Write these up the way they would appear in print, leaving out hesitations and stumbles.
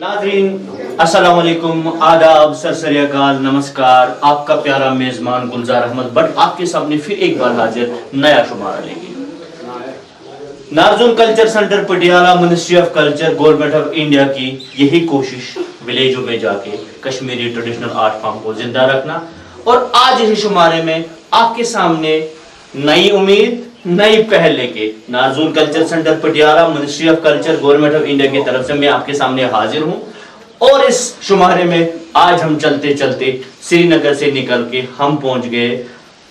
नाज़रीन, अस्सलाम वालेकुम, आदाब, सरसरियाकाल, नमस्कार। आपका प्यारा मेजबान गुलजार अहमद भट्ट आपके सामने फिर एक बार हाजिर नया शुमारा लेके। North zone culture centre Patiala, ministry of culture, government of India की यही कोशिश विलेजों में जाके कश्मीरी ट्रेडिशनल आर्ट फॉर्म को जिंदा रखना। और आज इस शुमारे में आपके सामने नई उम्मीद, नई पहल लेके north zone culture centre Patiala, ministry of culture, government of India की तरफ से मैं आपके सामने हाजिर हूं। और इस शुमारे में आज हम चलते चलते श्रीनगर से निकल के हम पहुंच गए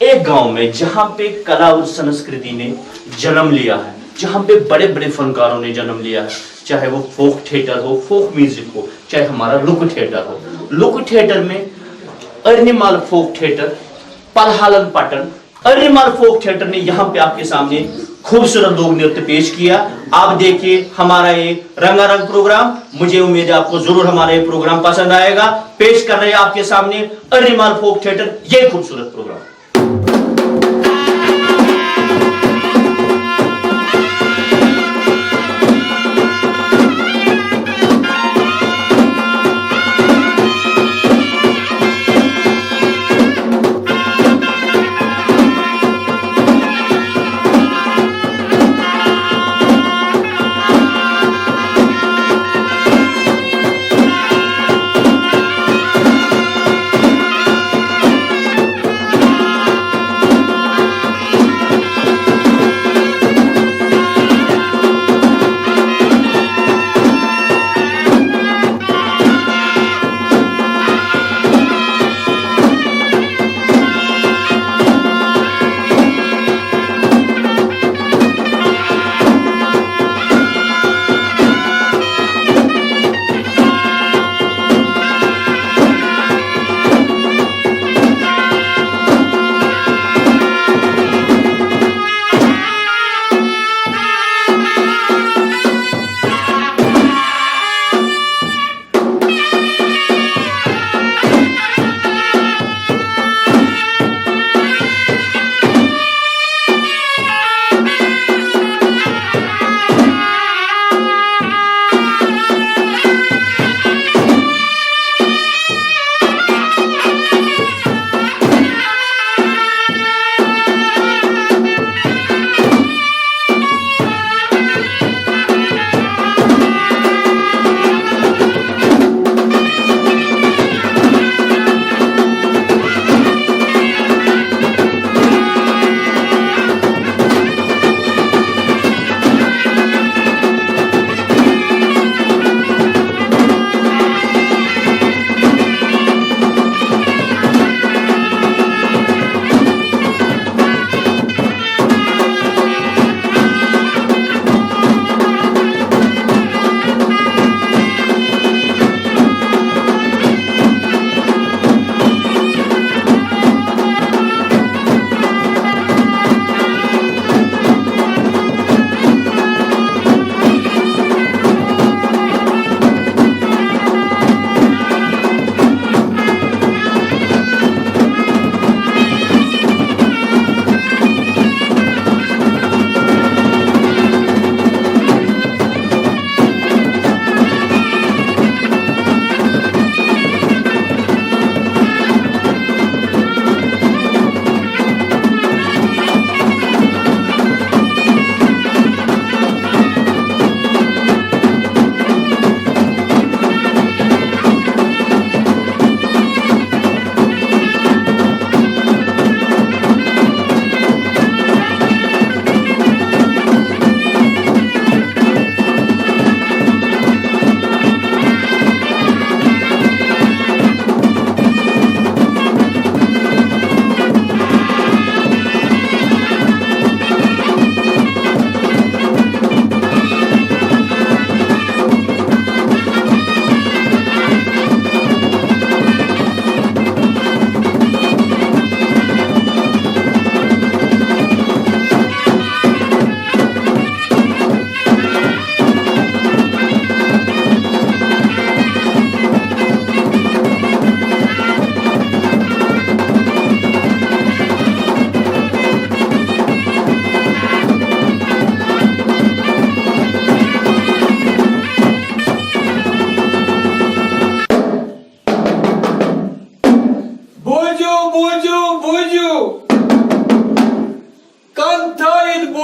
एक गांव में जहां पे कला और संस्कृति ने जन्म लिया है, जहां पे बड़े बड़े फनकारों ने जन्म लिया है, चाहे वो फोक थिएटर हो, फोक म्यूजिक हो, चाहे हमारा लुक थिएटर हो। लुक थिएटर में अर्निमाल फोक थिएटर, पलहालन पटन, अर्निमाल फोक थिएटर ने यहाँ पे आपके सामने खूबसूरत लोक नृत्य पेश किया। आप देखिए हमारा ये रंगारंग प्रोग्राम। मुझे उम्मीद है आपको जरूर हमारा ये प्रोग्राम पसंद आएगा। पेश कर रहे हैं आपके सामने अर्निमाल फोक थिएटर, ये खूबसूरत प्रोग्राम।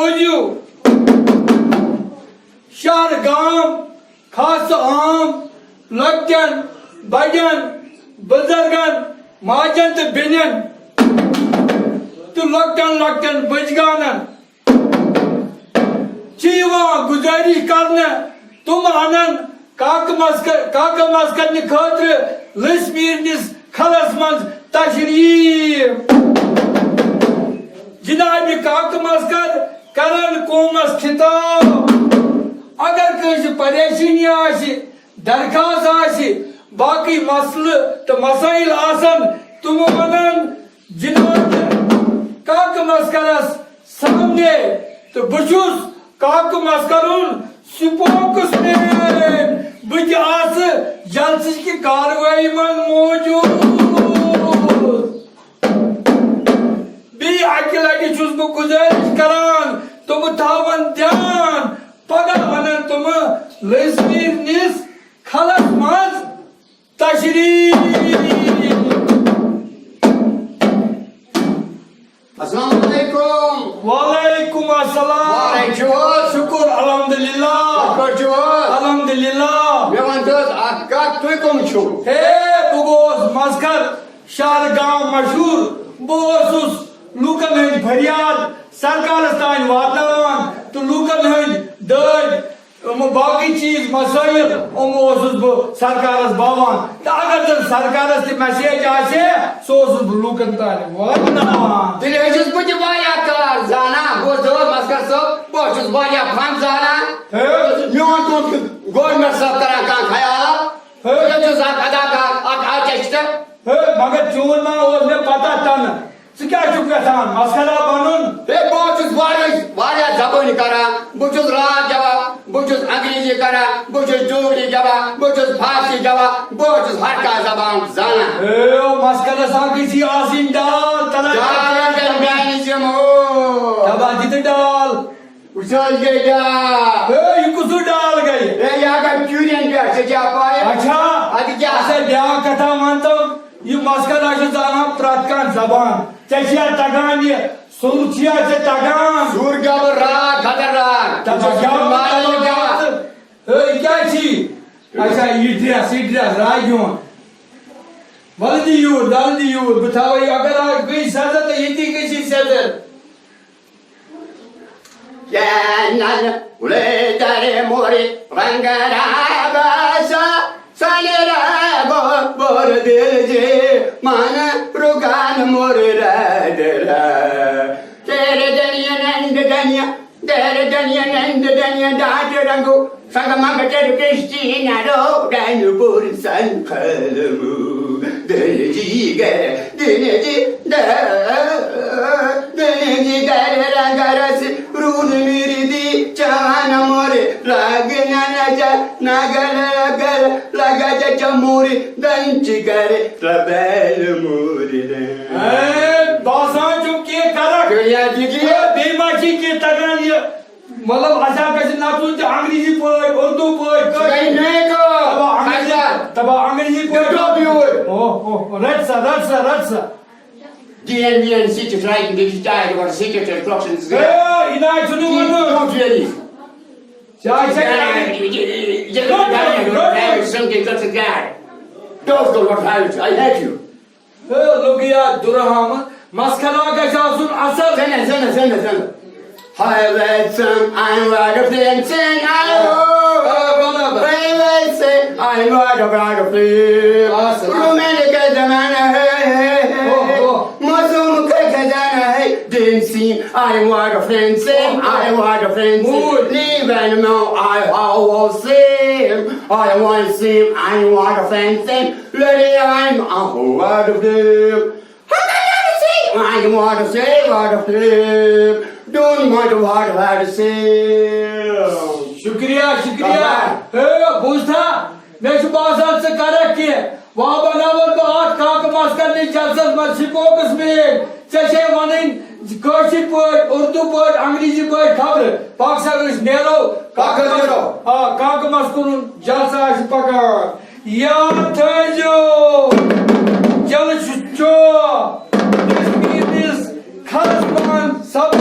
बोझू शहर गांव खास आम लक्कन बजन बुजुर्गन माजन तो बेनन तो लक्कन बजगानन चीवा गुजारी करने तुम अनन काक मस्कर खतर लस्मीरनिस खलस मज तशरीफ जनाब काक मस्कर करन कौमस खिताब अगर कस परेशानी आसि दरखास्त आसि बाकी मसल तो मसाइल आसन तुम वनन जनाब काक मस्करस सामने तो बुझुस काक मस्करुन स्पोक्समैन बज आस जलसे की कार्रवाई मन मौजूद बी अकि लटि छुस बह गुजारिश करान तुम थावन ध्यान पगह वनन तुम लस्मीर निस खलस मज तशरीफ। अस्सलाम वालेकुम। वालेकुम अस्सलाम। शुक्र अल्हम्दुलिल्लाह। अल्हम्दुलिल्लाह। मे वन तुम कम छो? हे बगोस मस्कर शहर गांव मशहूर बोसुस लूकन हंद फरियाद सरकारस तान वातान तो लूकन हंद दर्द बाकी चीज मसाइल ओसुस बह सरकारस बावान तो अगर जब सरकारस ते मैसेज आसे सो ओसुस बह लूकन तान वातान तेरे हजस बज वाया कार जाना गो जवाब मस्कर सब बचस वाया फन जाना योन तो गवर्नमेंट सब तरह का ख्याल ये जो साथ अदा कर आ चेष्टा मगर चून मा ओस मे पता तन क्या गसान मसला बनून बहुत वारिया जबान करा बहुत रात जवा बहुत अंग्रेजी करा बहुत डोगरी जवा बहुत फारसी जवा बहुत हर का जबान जाना मस्कल किसी आसिम डाल तबा जित डाल उछल गया ये कुछ डाल गए यहाँ क्यूरियन पे से क्या पाए अच्छा अभी क्या ऐसे ब्याह कथा मानता ये मस्कल जाना प्रतकान जबान चशिया तगान ये सुरछिया से तगान सूरगब रात खतरनाक तब क्या छी अच्छा इड्रेस राजोन वल्दी यूर बताओ अगर आ गई सजा तो इतनी कैसी सजा नन उले दरे मोरे रंगरा बासा सनेरा बोर दिल जे मन रुगान मोर रादरा तेरे दनिया नंद दनिया डाट रंगो संग मंग तेरे कृष्टि नारो डानु बोर संखलमु दिल जी गर रंगरस रूल मेरी दी चान मोरे लागना नगर लगा चमोरे दंच करे रबैल मोरे बासा जो के करक दुनिया जी बेमाची के तगन ये मतलब आशा कैसे ना तू अंग्रेजी पढ़ उर्दू पढ़ नहीं को तब अंग्रेजी पढ़ ओ रट्सा DNVN city writing the died or secretary instructions. Ina chunu wanu Not really. Something got a guy. Don't go what I hate you. Look here, Duraham. Maskala ka shasun asal. Send. Highlight some I'm right of them saying I'm right of them. Romantic as a man. I want a friend, leave and know I will sing. I want to sing, I want a friend, lady, I'm a word of them. I want to say what of them. Don't want to what to say. Shukriya. Buzda, मैं सुबाजात से करक किए वहाँ बनावर तो आठ काक मास्कर ने जलसत मस्जिदों में चचे वनिन कौशिक पढ़ उर्दू पढ़ अंग्रेजी पढ़ खबर पाकिस्तान इस नेरो काक मास्कुन जलसा इस पकार याद जो जल शुचो this खास मान सब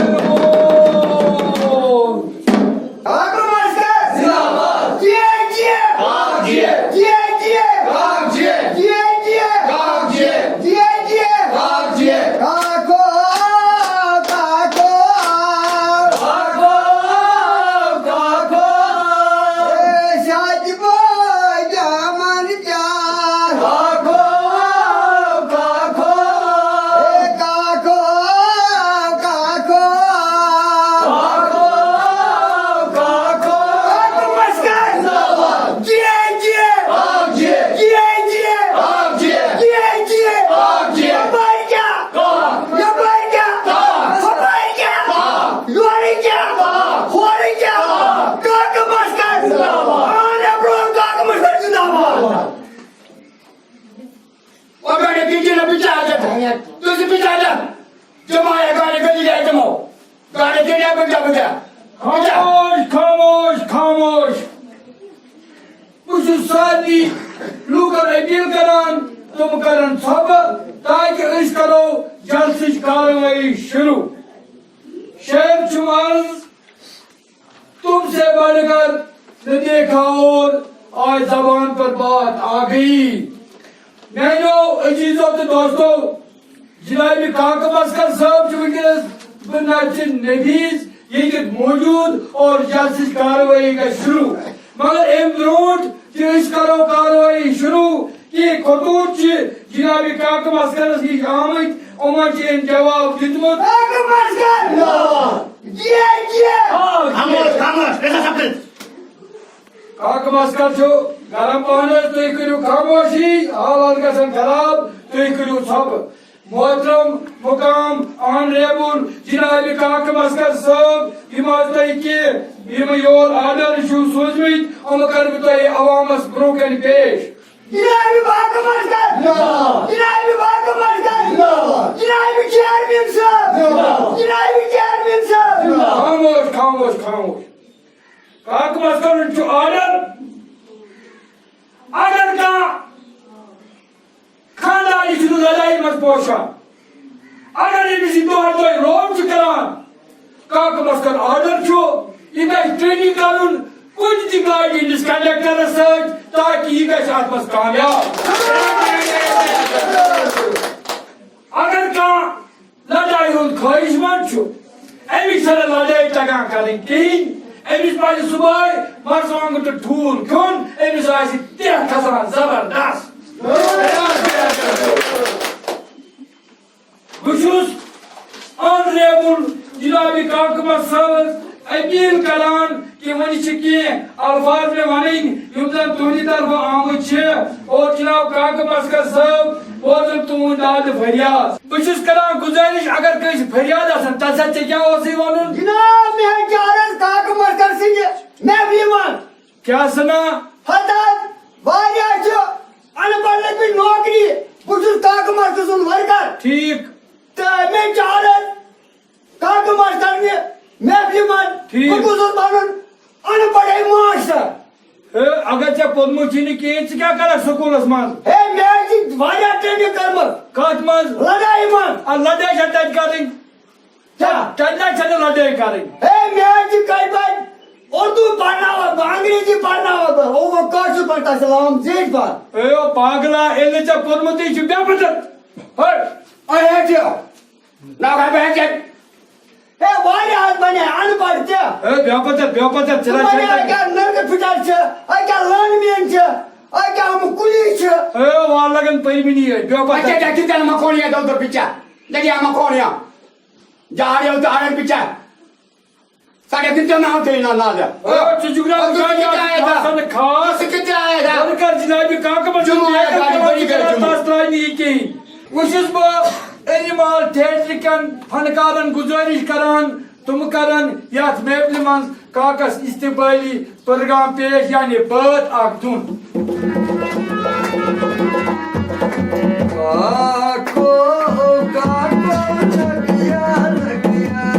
बजा खामोश खामोश खामोश बस सारी लूकन अपील करान तुम करन सब ताकि इस करो जल्द से कार्रवाई शुरू शेख चुमार तुमसे बढ़कर न देखा और आज जबान पर बात आ गई मैनो अजीजों तो दोस्तों जनाब काका मस्कर साहब वंकस बनाचिन नवीज ये मौजूद और जल्द से कार्रवाई का शुरू मगर एम ब्रोट करो कार्रवाई शुरू ये खतूत जनाब काका मस्कर की आमद उमन जवाब दितमुत काका मस्कर खामोश ऐसा सब काका मस्कर छो गरम पानी तुम करो खामोशी हालात गसन खराब तुम करो सब मोहतरम मुकाम ऑनरेबल जनाब काका मस्कर साहब यम योर आर्डर सोजमित हम कर अवामस ब्रोकन पेश जनाब काका मस्कर जनाब काका मस्कर जनाब चेयरमैन साहब जनाब चेयरमैन साहब खामोश खामोश खामोश काका मस्कर ऑर्डर अगर का खानदानी लड़ाई मत पोशा अगर ये दोहर दो रोज करान काका मस्कर ऑर्डर छो ये ट्रेनिंग करुन कुछ गाड़ी इस कंडक्टर सच ताकि ये गश मस कामयाब अगर का लड़ाई हुन ख्वाहिशमंद छो अमिस लड़ाई तगान करें कहीं अमिस पास सुबह मरसवांग तो ठूल खुन अमिस आसी तेह खसान जबरदस्त बुशुस ऑनरेबल जनाब काका मस्कर अपील करान कि वन अल्फाज में वन यम तुहद तरफ आमुत और जनाब काका मस्कर साहब और तुंद दाद फरियाद बहुत करान गुजारिश अगर कस फरियाद आसान तसा क्या वन जनाब मैं चारस काका मस्कर सिंह मैं बीमान क्या सना हतात वारिया अनपढ़ भी नौकरी बहुत काका मस्कर सुन वर्कर ठीक तो मैं चारस काका मस्कर ने मैं बीमान ठीक बनन अनपढ़ मास्टर अगर चे पोदमु कहें क्या कर स्कूल मन हे मैं वारिया ट्रेनिंग कर कत मज लड़ाई मन लड़ाई तत करें तत लड़ाई करें हे मैं कई बार उर्दू पढ़ना हो अंग्रेजी पढ़ना हो वो कौशल पढ़ता सलाम जेठ पर ए पागला एले चे पोदमु बेपत अरे जो ना का बेचे हे वारिया बने अनपढ़ छे बेपत चला चला क्या नर्क फिटर छे आ क्या लाइनमैन छे आ क्या हम पुलिस छे वार लगन पैमिनी है बेपत अच्छा देखी जन मकोनिया दो तो पीछे देखिए मकोनिया जा रहे हो तो आरे पीछे साढ़े कितने ना होते ना ना जा चुजुगरा खान खास कितने आया था वर्कर जनाब काका मस्कर नहीं की वशुस बो एनिमल थिएटर कन फनकारन गुजारिश करान तुम करन यात महफिल मन काकस इस्तकबाली प्रोग्राम पेश यानी बात आख दुन काको काको लगिया लगिया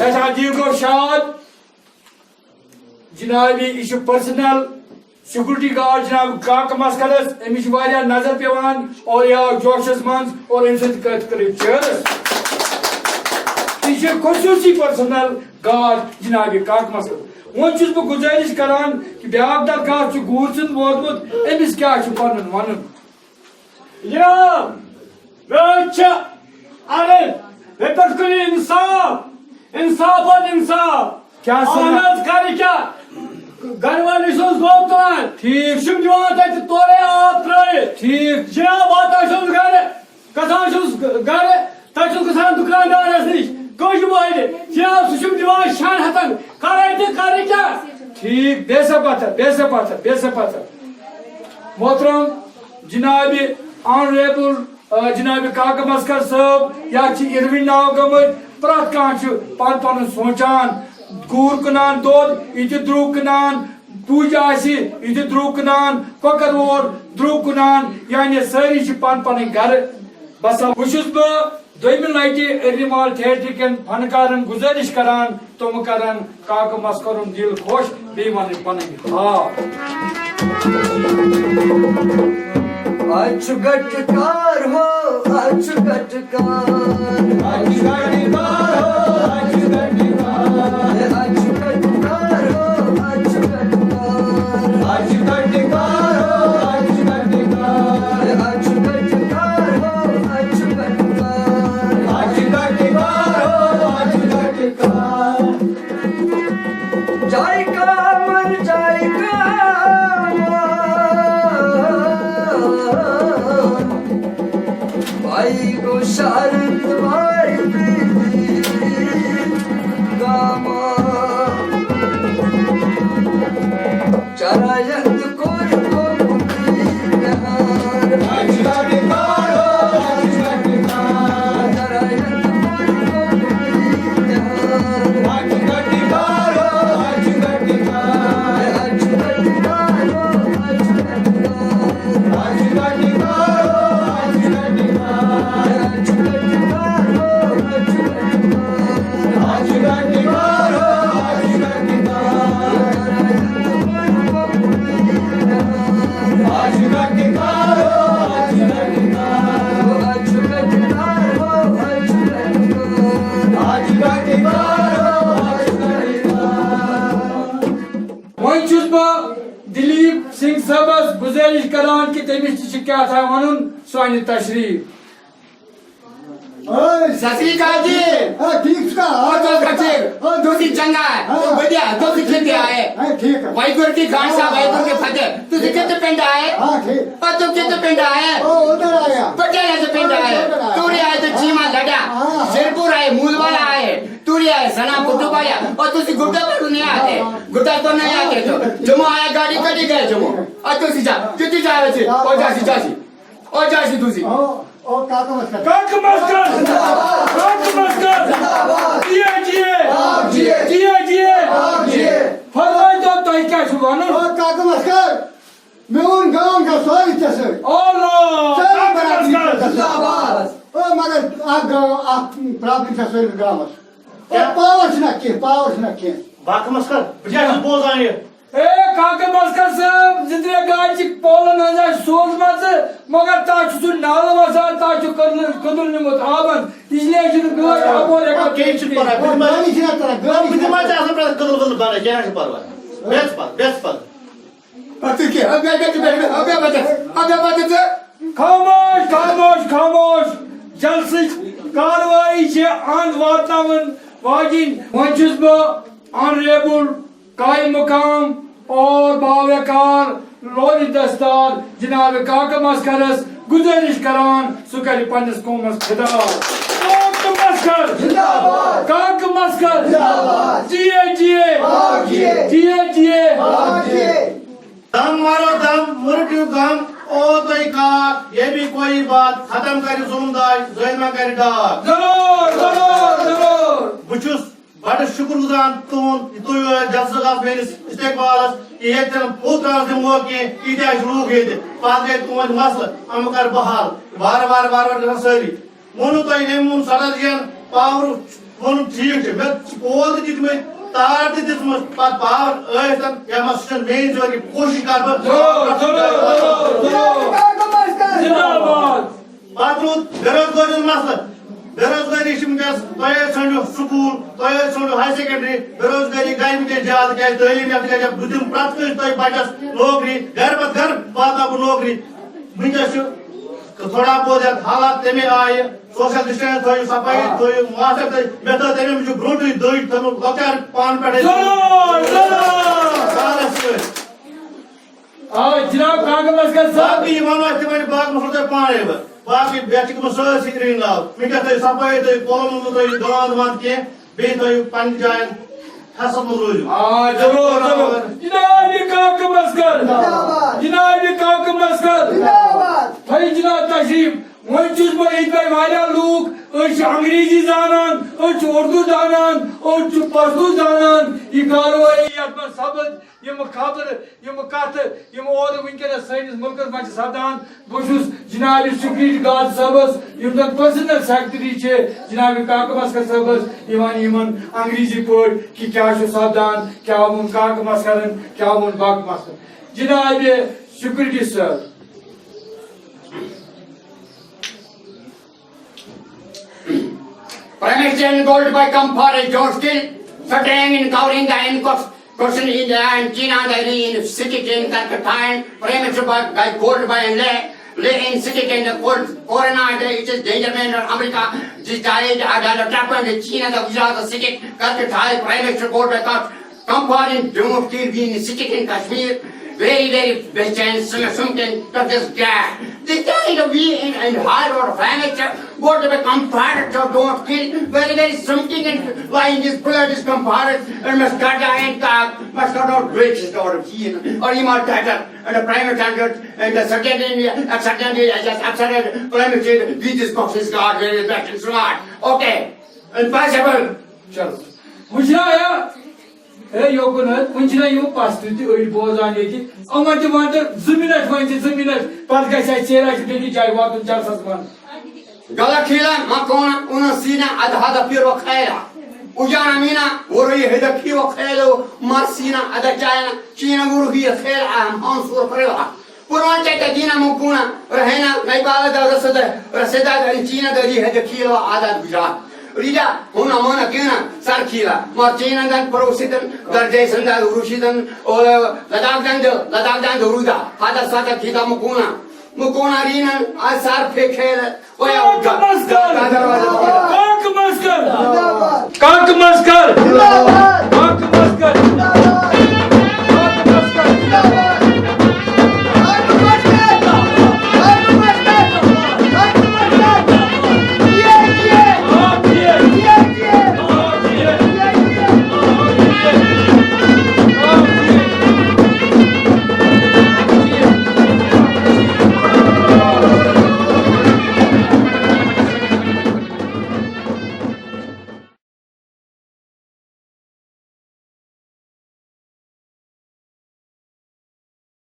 दिल गो शाद जनाब यह पर्सनल सिक्योरिटी गार्ड जनाब काक मस्करस अमिश वारिया नजर पेवान और या जोशस मंज और अम सत यह खसूसी पर्सनल गार्ड जनाब काक मस्करस वन बह गुजारिश करान कि ब्याक दरखास्त गूर सद वोतमुत अमिस क्या पन वन अरे इंसाफ इंसाफ और इंसाफ क्या कर क्या घर वाले गोब तुम ठीक तुम दिवान तोरे आप त्रे ठीक जनाब वातान घर गसान घर तुम गसान दुकानदार नश कश वाले जनाब सह दिवान 6 हथन कर क्या ठीक बेसपत मोहतरम जनाब ऑनरेबल जनाब काक मस्कर साहब या इरविन नाव गमत प्रत कह पन सोचान गूर कनान दोद यह द्रुग कनान तुज यह द्रुग कनान ककर वोर द्रुग कनान यानी सारी पन पन घर बसान बह दोम लटि अर्निमाल थिएटर कन फनकारन गुजारिश करान तुम करन काक मस्कर दिल खुश बे वन पन अच्छु गटकार हो अच्छु गटकार अच्छु गटकार हो अच्छु गटकार अच्छु गटकार हो अच्छु गटकार अच्छु गटकार हो अच्छु गटकार अच्छु गटकार हो अच्छु गटकार अच्छु गटकार हो अच्छु गटकार जायका मन जायका भाई को शरत भाई गामा चरायत कोर को नहार अच्छा बिकारो अच्छा बिकार चरायत कोर को नहार अच्छा बिकारो अच्छा बिकार अच्छा बिकारो अच्छा दिलीप सिंह साहबस गुजारिश करान कि तमिस क्या था वन सन तशरीफ ससरीकाल जी ठीक दोस्ती चंगा है बढ़िया दोस्ती खेते आए ठीक है वाइगुर की खान साहब वाइगुर के फतेह तुझे कितने पिंड आए ठीक और तुम कितने पिंड आए उधर आया पटियाला से पिंड आए तूरी आए तो चीमा लड़ा शेरपुर आए मूलवाला आए तूरी आए सना कुतुब आया और तुझे गुड्डा पर नहीं आते गुड्डा तो नहीं आते तो जम्मू आया गाड़ी कटी गए जम्मू और तुझे जा कितनी जा रहे थे और जासी तुझे ओ काका मस्कर काक मस्कर जिए फरमाई तो तय क्या वन ओ काका मस्कर मेन गांव का सारी तसर ओ मगर आ गांव आ प्रॉब्लम तसर गांव पावर के बाक मस्कर बजा बोल ये ए काक मस्कर साहब जितने गाड़ी पोलन हजा सोच मत मगर ताच सु नाल वसान ताच कदुल निमत आबन इसलिए जो गाड़ी आबोर एक के छ पर गाड़ी छिना तरह गाड़ी बिना मा आसन पर कदुल बना क्या है परवा बेस पर पति के अबे बता खामोश जलसी कार्रवाई छे आन वातावन वाजिन वंचुस ब ऑनरेबल कायम मकाम और बावकार लोरी दस्तार जनाब काका मस्करस गुजारिश करान सुकरी पंडित कोमस खिदार काका मस्कर जिंदाबाद काका मस्कर जिंदाबाद जिए दम मारो दम मुर्टू गम ओ तोय का ये भी कोई बात खत्म कर जुमदाय जयमा कर डाक जरूर बुचुस बड़ शुक्रगुजार तुम तुय जल्द मेनिस इस्तेकबालस ये तन पुत्रास दिमो के इतिया शुरू गए पास गए तुम मसल हम कर बहाल बार बार सारी मोनु तोय नेमुन सदजियन पावर वोन ठीक है मैं पोल दित में तार दित में पावर ऐसा या मस्टन मेन जो कि कोशिश कर जिंदाबाद बातरू बेरोजगारी मसला बेरोजगारी शिमगस तोय छंडो स्कूल तोय छंडो हाई सेकेंडरी बेरोजगारी गाय में ज्यादा क्या तालीम याफ्ता जब बुद्धिम प्राप्त कर तोय बचस नौकरी घर पाता नौकरी मिंजस थोड़ा बहुत हालात तमे आय सोशल डिस्टेंस थोय सफाई थोय मास्क थोय मैं तो तमे मुझे ब्रोट दई तम लकार पान पड़े जनाब कागज मस्कर साहब बाकी मानो तमे बाग में होते पाने बाकी बैठक में सोच स्क्रीन लाओ मिंगा तो सफाई तो कॉलम तो गांव मान के बे तो पानी जाए हसन रोज जरूर जनाब कागज मस्कर जनाब कागज मस्कर भाई जनाब तशरीफ वो चीज में इतना वाला लोग अंग्रेजी जानन उर्दू जानन पर्सू जानन ये कार्रवाई यह सबद यम खबर यम कत यम और वनकस सैनिस मुल्कस मज सपदान बहुत जनाब सिक्योरिटी गार्ड सबस यम जन पर्सनल सेक्रेटरी छे जनाब काक मस्कर सबस यमन अंग्रेजी पढ़ कि क्या सपदान क्या वो काक मस्करन क्या वो बाक मस्कर जनाब security sir Permission gold by compare George Certain in covering the incost person in the and China the in city in Carpatine, permission by gold by and lay in city in the court foreigner it is danger man of America this died at the trap and China the visa the city Carpatine permission gold by comparing Doom of in city in Kashmir very best chance something to this guy. This kind of we and hard or furniture, what to be compared to don't kill, very something and lying his blood is compared and must cut and must cut out bridges out of here or you might cut and the private standard and the second just absurd private we just box is God very back and smart. Okay, impossible. चलो मुझे आया ए योगुनत मुझे यो पास्टुति ओइ बोजान यति अमत मात्र 2 minute पत गसे चेरा बेगी जाय वातुन चलसस मन गला खिला मकोना उन सीना आधा पिरो खैला उजाना मीना वरी हेद पिरो खैलो मसीना आधा चायना चीना गुरु ही खैला हम सुर परेला पुरान चैता दीना मुकुना रहना गैबाला रसदा चीना दरी हेद खिलो आधा Gujarat Rida, una mona kina, sarkila, martina dan porosidan, darjason dan urushidan, or ladak dan ruda, hada sata kita mukuna rina, asar pekela, काक मस्कर